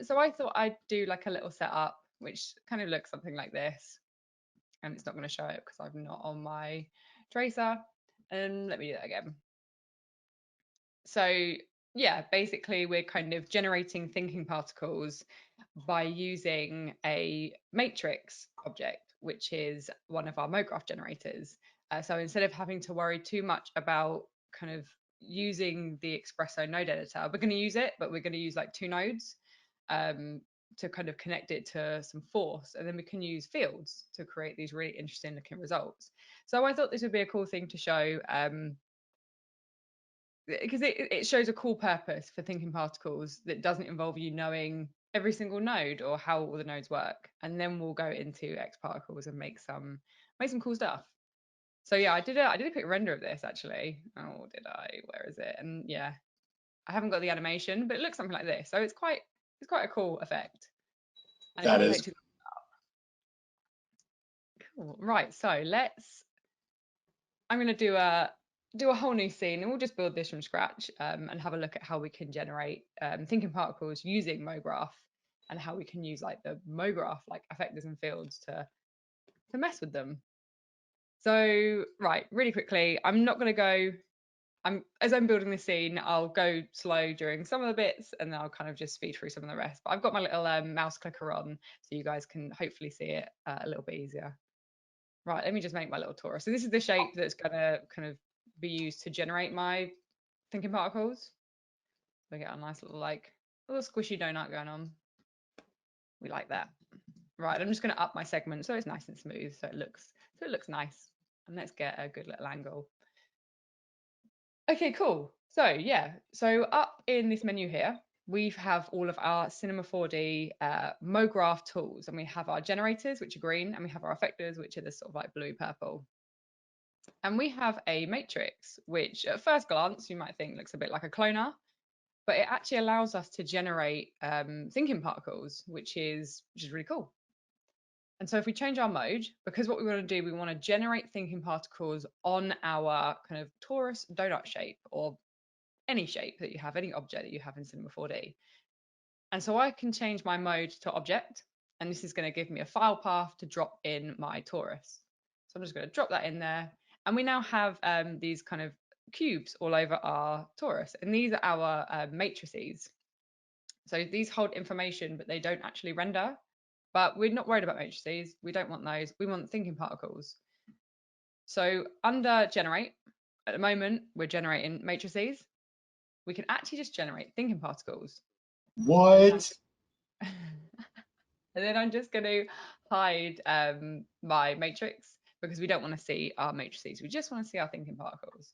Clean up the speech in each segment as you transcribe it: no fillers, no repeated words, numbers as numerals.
So I thought I'd do like a little setup, which kind of looks something like this. And it's not going to show it because I'm not on my tracer. And let me do that again. So yeah, basically we're kind of generating thinking particles by using a matrix object, which is one of our MoGraph generators. So instead of having to worry too much about kind of using the Xpresso node editor, we're going to use it, but we're going to use like 2 nodes to kind of connect it to some force, and then we can use fields to create these really interesting looking results. So I thought this would be a cool thing to show, because it shows a cool purpose for thinking particles that doesn't involve you knowing every single node or how all the nodes work. And then we'll go into X particles and make some cool stuff. So yeah, I did a quick render of this actually. Oh, did I? Where is it? And yeah, I haven't got the animation, but it looks something like this. So it's quite a cool effect, and it That doesn't take is. too long. Cool. Right. So I'm going to do a whole new scene, and we'll just build this from scratch, and have a look at how we can generate thinking particles using MoGraph, and how we can use like the MoGraph like effectors and fields to mess with them. So right, really quickly, I'm not going to go. As I'm building the scene, I'll go slow during some of the bits, and then I'll kind of just speed through some of the rest. But I've got my little mouse clicker on, so you guys can hopefully see it a little bit easier. Right, let me just make my little torus. So this is the shape that's gonna kind of be used to generate my thinking particles. We get a nice little like little squishy donut going on. We like that. Right, I'm just gonna up my segment so it's nice and smooth, so it looks nice. And let's get a good little angle. Okay, cool. So yeah, so up in this menu here, we have all of our Cinema 4D MoGraph tools, and we have our generators, which are green, and we have our effectors, which are the sort of like blue purple. And we have a matrix, which at first glance you might think looks a bit like a cloner, but it actually allows us to generate thinking particles, which is really cool. And so if we change our mode, because what we want to do, we want to generate thinking particles on our kind of torus donut shape, or any shape that you have, any object that you have in Cinema 4D. And so I can change my mode to object, and this is going to give me a file path to drop in my torus. So I'm just going to drop that in there. And we now have these kind of cubes all over our torus, and these are our matrices. So these hold information, but they don't actually render. But we're not worried about matrices. We don't want those. We want thinking particles. So under generate, at the moment, we're generating matrices. We can actually just generate thinking particles. And then What? and then I'm just going to hide my matrix, because we don't want to see our matrices. We just want to see our thinking particles.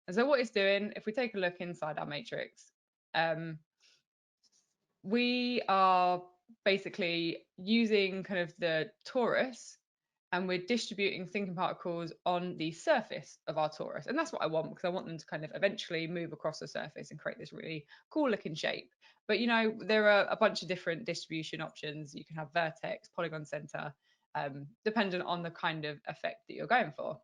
And so what it's doing, if we take a look inside our matrix, um, we are basically using kind of the torus, and we're distributing thinking particles on the surface of our torus. And that's what I want, because I want them to kind of eventually move across the surface and create this really cool looking shape. But you know, there are a bunch of different distribution options. You can have vertex, polygon center, dependent on the kind of effect that you're going for.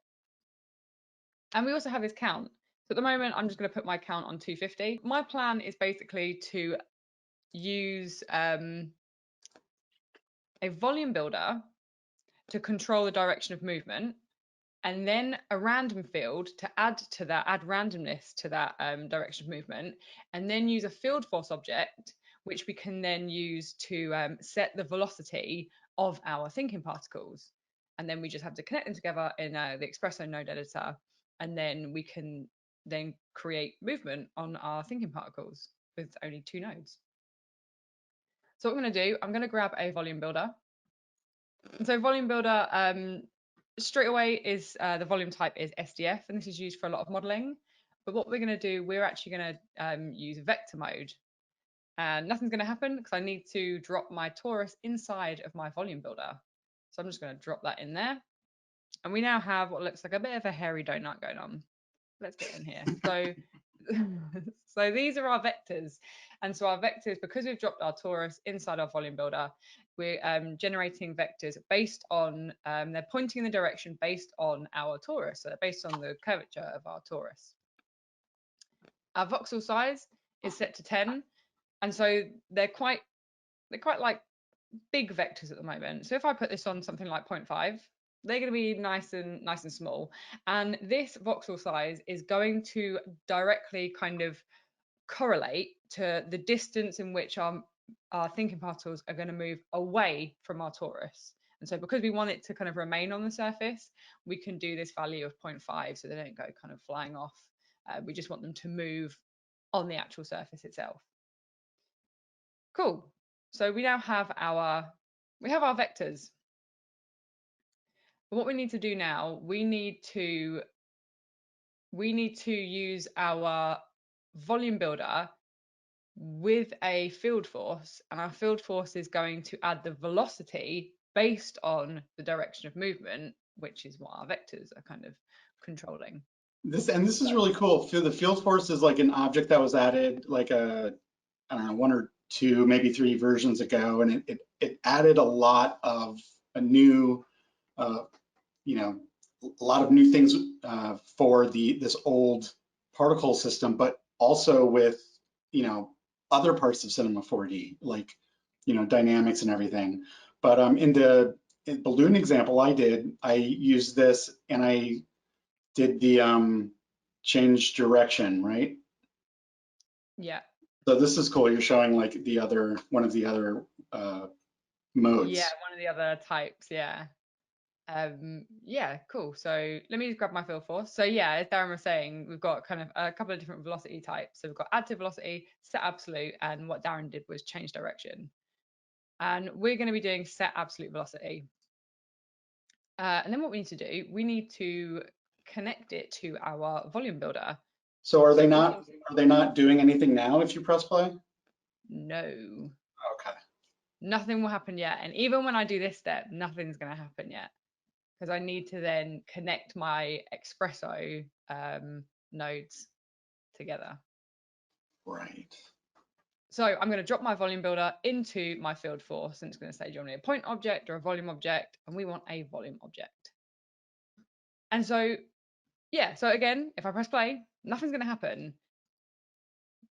And we also have this count. So at the moment, I'm just going to put my count on 250. My plan is basically to use a volume builder to control the direction of movement, and then a random field to add randomness to that direction of movement, and then use a field force object, which we can then use to set the velocity of our thinking particles. And then we just have to connect them together in the Xpresso node editor, and then we can then create movement on our thinking particles with only 2 nodes. So what I'm going to do, I'm going to grab a volume builder. So volume builder, straight away is the volume type is SDF, and this is used for a lot of modeling. But what we're going to do, we're actually going to use vector mode, and nothing's going to happen because I need to drop my torus inside of my volume builder. So I'm just going to drop that in there, and we now have what looks like a bit of a hairy donut going on. Let's get in here. So so these are our vectors, and so our vectors, because we've dropped our torus inside our volume builder, we're generating vectors based on they're pointing in the direction based on our torus, so they're based on the curvature of our torus. Our voxel size is set to 10, And so they're quite like big vectors at the moment. So if I put this on something like 0.5, they're going to be nice and small. And this voxel size is going to directly kind of correlate to the distance in which our thinking particles are going to move away from our torus. And so because we want it to kind of remain on the surface, we can do this value of 0.5 so they don't go kind of flying off. We just want them to move on the actual surface itself. Cool. So we now have our vectors. But what we need to do now, we need to use our volume builder with a field force, and our field force is going to add the velocity based on the direction of movement, which is what our vectors are kind of controlling. This is really cool. The field force is like an object that was added like I don't know, 1 or 2, maybe 3 versions ago, and it added a lot of a new, you know, a lot of new things for this old particle system, but also with, you know, other parts of Cinema 4D, like, you know, dynamics and everything. But in the balloon example I used this and I did the change direction, right? Yeah. So this is cool. You're showing like one of the other modes. Yeah, one of the other types. Yeah. Yeah, cool. So let me just grab my field force. So yeah, as Darren was saying, we've got kind of a couple of different velocity types. So we've got additive velocity, set absolute, and what Darren did was change direction. And we're going to be doing set absolute velocity. And then what we need to do, we need to connect it to our volume builder. So are they not doing anything now if you press play? No. Okay. Nothing will happen yet. And even when I do this step, nothing's going to happen yet, because I need to then connect my Xpresso nodes together. Right. So I'm going to drop my volume builder into my field force, and it's going to say, do you want a point object or a volume object? And we want a volume object. And so, yeah, so again, if I press play, nothing's going to happen.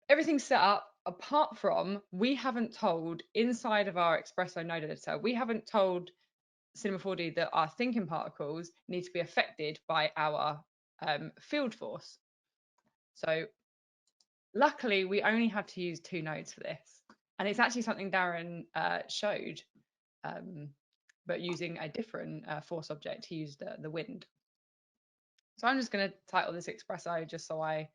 Everything's set up apart from we haven't told inside of our Xpresso node editor, we haven't told Cinema 4D that our thinking particles need to be affected by our field force. So luckily, we only had to use 2 nodes for this. And it's actually something Darren showed, but using a different force object. He used the wind. So I'm just going to title this Xpresso just so I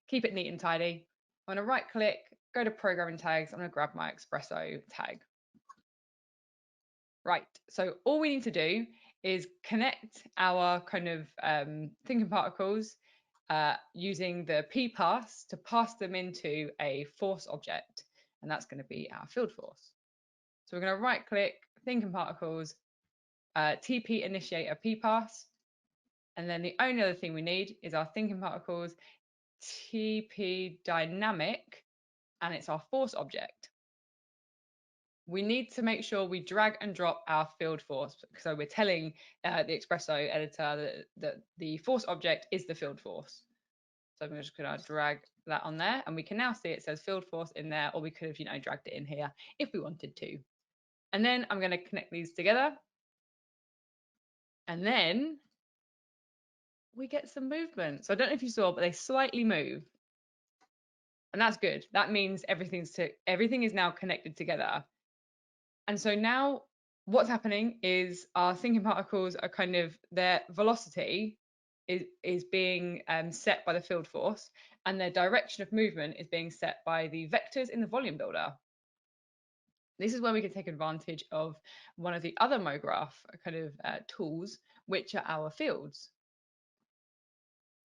keep it neat and tidy. I'm going to right click, go to programming tags. I'm going to grab my Xpresso tag. Right, so all we need to do is connect our kind of thinking particles using the p-pass to pass them into a force object, and that's going to be our field force. So we're going to right click, thinking particles, TP initiator p-pass, and then the only other thing we need is our thinking particles TP dynamic, and it's our force object. We need to make sure we drag and drop our field force. So we're telling the Xpresso editor that the force object is the field force. So I'm just going to drag that on there, and we can now see it says field force in there, or we could have, dragged it in here if we wanted to. And then I'm going to connect these together, and then we get some movement. So I don't know if you saw, but they slightly move, and that's good. That means everything is now connected together. And so now what's happening is our thinking particles are kind of, their velocity is being set by the field force, and their direction of movement is being set by the vectors in the volume builder. This is where we can take advantage of one of the other MoGraph kind of tools, which are our fields.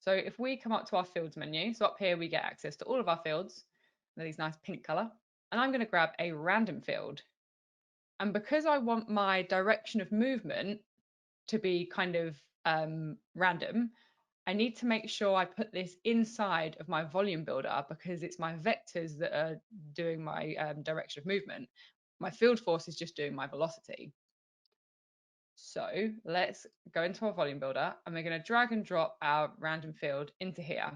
So if we come up to our fields menu, so up here we get access to all of our fields, they're these nice pink color, and I'm going to grab a random field. And because I want my direction of movement to be kind of random, I need to make sure I put this inside of my volume builder, because it's my vectors that are doing my direction of movement. My field force is just doing my velocity. So let's go into our volume builder, and we're going to drag and drop our random field into here.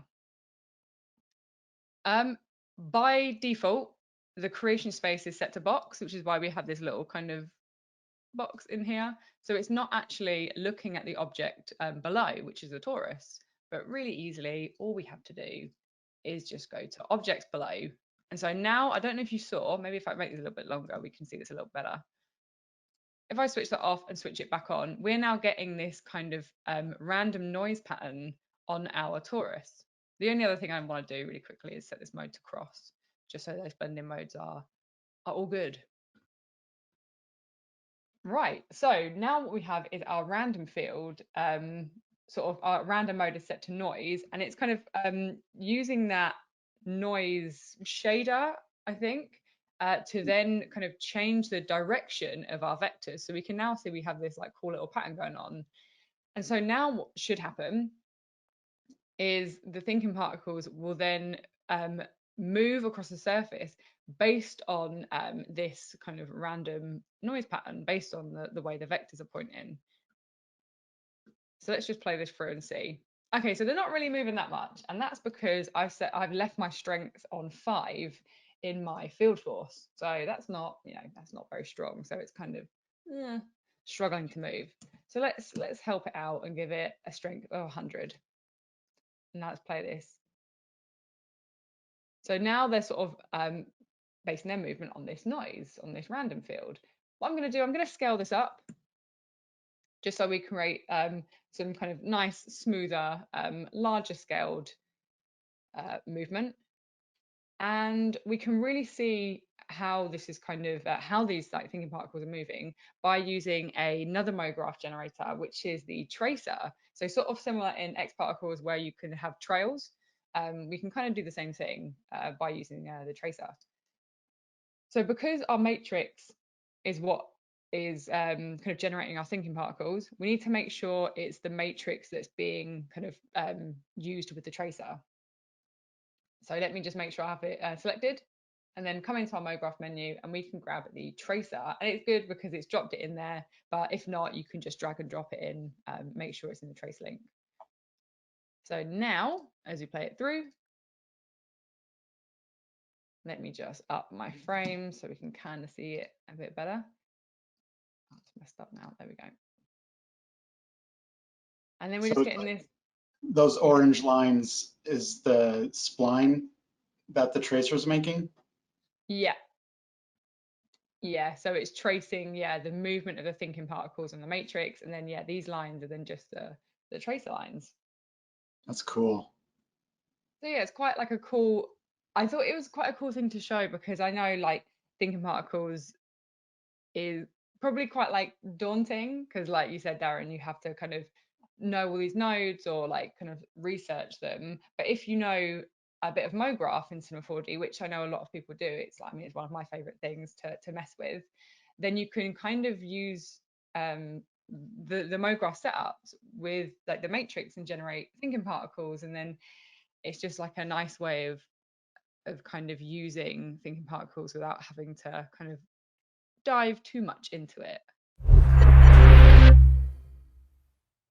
By default, the creation space is set to box, which is why we have this little kind of box in here. So it's not actually looking at the object below, which is the torus, but really easily, all we have to do is just go to objects below. And so now, I don't know if you saw, maybe if I make this a little bit longer, we can see this a little better. If I switch that off and switch it back on, we're now getting this kind of random noise pattern on our torus. The only other thing I want to do really quickly is set this mode to cross, just so those blending modes are all good. Right, so now what we have is our random field, sort of our random mode is set to noise, and it's kind of using that noise shader, I think, to then kind of change the direction of our vectors. So we can now see we have this like cool little pattern going on. And so now what should happen is the thinking particles will then move across the surface based on this kind of random noise pattern, based on the way the vectors are pointing. So let's just play this through and see. Okay, so they're not really moving that much, and that's because I've left my strength on 5 in my field force. So that's not, that's not very strong. So it's kind of struggling to move. So let's help it out and give it a strength of 100. Now let's play this. So now they're sort of basing their movement on this noise, on this random field. What I'm going to do, I'm going to scale this up just so we create some kind of nice, smoother, larger scaled movement. And we can really see how this is kind of, how these like thinking particles are moving by using another MoGraph generator, which is the tracer. So sort of similar in Xparticles where you can have trails. We can kind of do the same thing by using the tracer. So because our matrix is what is kind of generating our thinking particles, we need to make sure it's the matrix that's being kind of used with the tracer. So let me just make sure I have it selected and then come into our MoGraph menu and we can grab the tracer. And it's good because it's dropped it in there, but if not, you can just drag and drop it in, make sure it's in the trace link. So now, as we play it through, let me just up my frame so we can kind of see it a bit better. Oh, it's messed up now. There we go. And then we're just getting this. Those orange lines is the spline that the tracer's making? Yeah. Yeah, so it's tracing, the movement of the thinking particles in the matrix. And then, these lines are then just the tracer lines. That's cool. So yeah, it's quite like a cool, I thought it was quite a cool thing to show because I know like thinking particles is probably quite like daunting because like you said, Darren, you have to kind of know all these nodes or like kind of research them. But if you know a bit of MoGraph in Cinema 4D, which I know a lot of people do, it's like, I mean, it's one of my favorite things to mess with, then you can kind of use the MoGraph setups with like the matrix and generate thinking particles. And then it's just like a nice way of kind of using thinking particles without having to kind of dive too much into it.